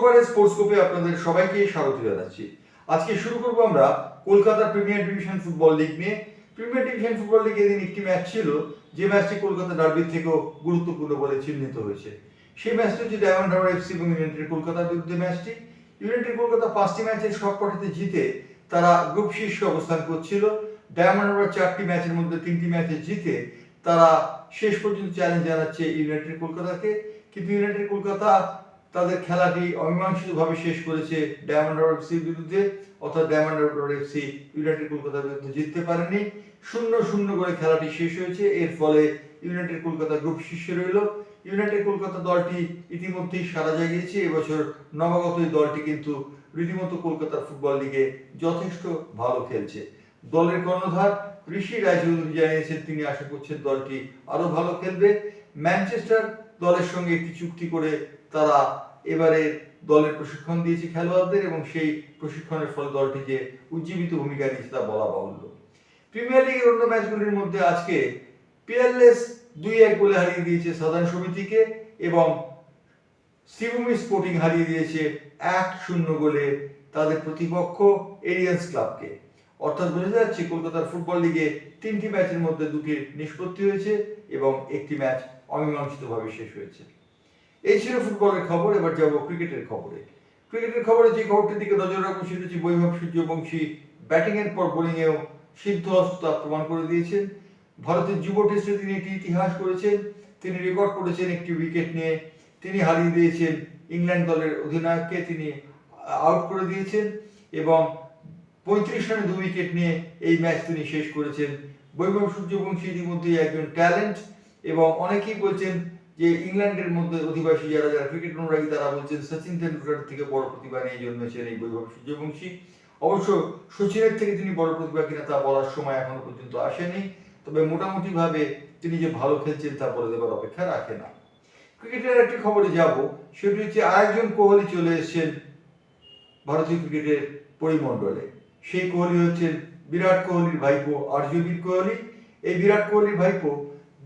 ওভারের স্পোর্টস্কোপে আপনাদের সবাইকে স্বাগত জানাচ্ছি। আজকে শুরু করব আমরা Kolkata premier division football league নিয়ে। প্রিমিয়ার ডিভিশন ফুটবল লিগে এদিন একটি ম্যাচ ছিল, যে ম্যাচটি কলকাতা ডার্বির থেকেও গুরুত্বপূর্ণ বলে চিহ্নিত হয়েছে। সেই ম্যাচটি হচ্ছে ডায়মন্ড হারবার এফসি এবং ইউনাইটেড কলকাতার বিরুদ্ধে ম্যাচটি। ইউনাইটেড কলকাতা 5টি ম্যাচের সবকটিতে জিতে তারা গ্রুপ শীর্ষে অবস্থান করছিল। ডায়মন্ড হারবার 4টি ম্যাচের মধ্যে 3টি ম্যাচে জিতে তারা শেষ পর্যন্ত চ্যালেঞ্জ জানাচ্ছে ইউনাইটেড কলকাতাকে। কিন্তু ইউনাইটেড কলকাতা তাদের খেলাটি অমীমাংসিতভাবে শেষ করেছে ডায়মন্ড হারবার এফসির বিরুদ্ধে, অর্থাৎ ডায়মন্ড হারবার এফসি ইউনাইটেড কলকাতার বিরুদ্ধে জিততে পারেনি। 0-0 করে খেলাটি শেষ হয়েছে। এর ফলে ইউনাইটেড কলকাতা গ্রুপ শীর্ষে রইল। ইউনাইটেড কলকাতা দলটি ইতিমধ্যেই সাড়া জাগিয়েছে। এবছর নবাগত এই দলটি কিন্তু রীতিমতো কলকাতার ফুটবল লিগে যথেষ্ট ভালো খেলছে। দলের কর্ণধার ঋষি রায়চৌধুরী জানিয়েছেন তিনি আশা করছেন দলটি আরো ভালো খেলবে। ম্যানচেস্টার দলের সঙ্গে একটি চুক্তি করে তারা এবারে দলের প্রশিক্ষণ দিয়েছে খেলোয়াড়দের, এবং সেই প্রশিক্ষণের ফলে দলটি যে উজ্জীবিত ভূমিকা নিয়েছে তা বলা বাহুল্য। প্রিমিয়ার লিগের অন্য ম্যাচগুলির মধ্যে আজকে পিয়ারলেস 2-1 গোলে হারিয়ে দিয়েছে সাধারণ সমিতিকে, এবং শ্রীভূমি স্পোর্টিং হারিয়ে দিয়েছে 1-0 গোলে তাদের প্রতিপক্ষ এরিয়ান্স ক্লাবকে। অর্থাৎ বোঝা যাচ্ছে কলকাতার ফুটবল লিগে 3টি ম্যাচের মধ্যে 2টির নিষ্পত্তি হয়েছে এবং একটি ম্যাচ অমীমাংসিতভাবে শেষ হয়েছে। এই ছিল ফুটবলের খবর। এবার যাব ক্রিকেটের খবরে। ক্রিকেটের খবরে যে খবরটির দিকে নজর রাখবো সেটা হচ্ছে বৈভব সূর্যবংশী ব্যাটিং এর পর বোলিং এও সিদ্ধহস্ত প্রমাণ করে দিয়েছেন। ভারতের যুব টেস্টে তিনি একটি ইতিহাস করেছেন। তিনি রেকর্ড করেছেন একটি উইকেট নিয়ে। তিনি হারিয়ে দিয়েছেন ইংল্যান্ড দলের অধিনায়ককে, তিনি আউট করে দিয়েছেন এবং 35 রানে 2 উইকেট নিয়ে এই ম্যাচ তিনি শেষ করেছেন। বৈভব সূর্যবংশী ইতিমধ্যেই একজন ট্যালেন্ট, এবং অনেকেই বলছেন যে ইংল্যান্ডের মধ্যে অধিবাসী যারা যারা ক্রিকেট অনুরাগী তারা বলছেন সচিন তেন্ডুলকার থেকে বড় প্রতিভা নিয়ে জন্মেছেন এই বৈভব সূর্যবংশী। অবশ্য সচিনের থেকে তিনি বড় প্রতিভা কিনা তা বলার সময় এখনো পর্যন্ত আসেনি, তবে মোটামুটি ভাবে তিনি যে ভালো খেলছেন তা বলে দেবার অপেক্ষা রাখে না। ক্রিকেটের একটি খবরে যাব, সেটি হচ্ছে আরেকজন কোহলি চলে এসেছেন ভারতীয় ক্রিকেটের পরিমণ্ডলে। সেই কোহলি হচ্ছেন বিরাট কোহলির ভাইপো আরজবীর কোহলি। এই বিরাট কোহলির ভাইপো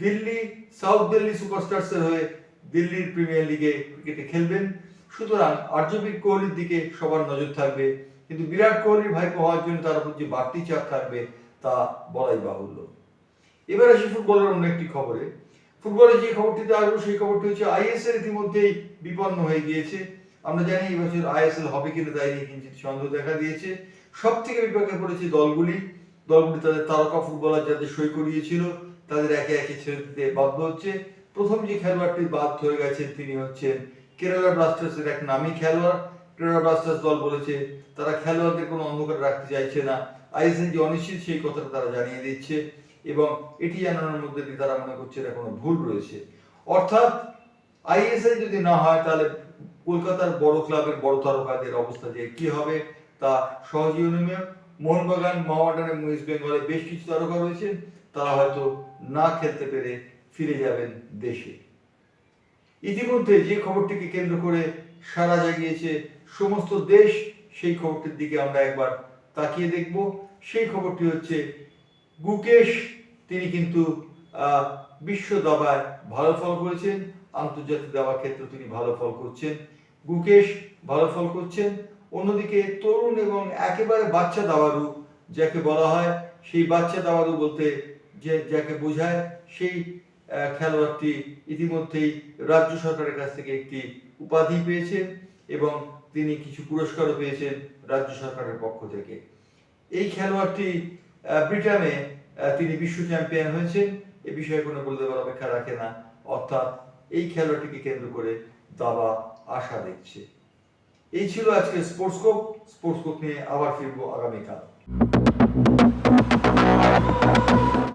দিল্লি সাউথ দিল্লি সুপারস্টার্সের হয়ে দিল্লির প্রিমিয়ার লিগে ক্রিকেটে খেলবেন। সুতরাং আরজবীর কোহলির দিকে সবার নজর থাকবে, কিন্তু বিরাট কোহলির ভাইপো হওয়ার জন্য তার উপর যে বাড়তি চাপ থাকবে তা বলাই বাহুল্য। এবার আসি ফুটবলের অন্য একটি খবরে। ফুটবলের যে খবরটিতে আসবো সেই খবরটি হচ্ছে আইএসএল ইতিমধ্যেই বিপন্ন হয়ে গিয়েছে। আমরা জানি এই বছর আইএসএল হবে কিনা তাই নিয়ে কিঞ্চিত সন্দেহ দেখা দিয়েছে। সব থেকে বিপাকে পড়েছে দলগুলি তাদের তারকা ফুটবলার যাদের সই করিয়েছিল তাদের একে একে ছেড়ে দিতে বাধ্য হচ্ছে। প্রথম যে খেলোয়াড়টি বাদ হয়ে গেছেন তিনি হচ্ছেন কেরালা ব্লাস্টার্সের এক নামী খেলোয়াড়। কেরালা ব্লাস্টার্স দল বলেছে তারা খেলোয়াড়দের কোনো অন্ধকার রাখতে চাইছে না। আইএসএল যে অনিশ্চিত সেই কথাটা তারা জানিয়ে দিচ্ছে, এবং এটি জানানোর মধ্যে দিয়ে তারা মনে করছে এটা কোনো ভুল রয়েছে। অর্থাৎ আইএসএল যদি না হয় তাহলে কলকাতার বড় ক্লাবের বড় তারকাদের অবস্থা যে কি হবে তা সহজেই অনুমেয়। মোহনবাগান, মোহামেডান এবং ইস্ট বেঙ্গলে বেশ কিছু তারকা রয়েছেন, তারা হয়তো না খেলতে পেরে ফিরে যাবেন দেশে। ইতিমধ্যে যে খবরটিকে কেন্দ্র করে সারা জাগিয়েছে সমস্ত দেশ, সেই খবরটির দিকে আমরা একবার তাকিয়ে দেখব। সেই খবরটি হচ্ছে গুকেশ, তিনি কিন্তু বিশ্ব দাবায় ভালো ফল করেছেন, আন্তর্জাতিক দাবার ক্ষেত্রে তিনি ভালো ফল করছেন। গুকেশ ভালো ফল করছেন। অন্যদিকে তরুণ এবং একেবারে বাচ্চা দাবারু যাকে বলা হয়, সেই বাচ্চা দাবারু বলতে যে যাকে বোঝায় সেই খেলোয়াড়টি ইতিমধ্যেই রাজ্য সরকারের কাছ থেকে একটি উপাধি পেয়েছেন এবং তিনি কিছু পুরস্কারও পেয়েছেন রাজ্য সরকারের পক্ষ থেকে। এই খেলোয়াড়টি ব্রিটেনে তিনি বিশ্ব চ্যাম্পিয়ন হয়েছেন। এ বিষয়ে কোনো বলে দেওয়ার অপেক্ষা রাখে না। অর্থাৎ এই খেলোয়াড়টিকে কেন্দ্র করে দাবা আশা দেখছে। এই ছিল আজকে স্পোর্টস্কোপ নিয়ে আবার ফিরবো আগামীকাল।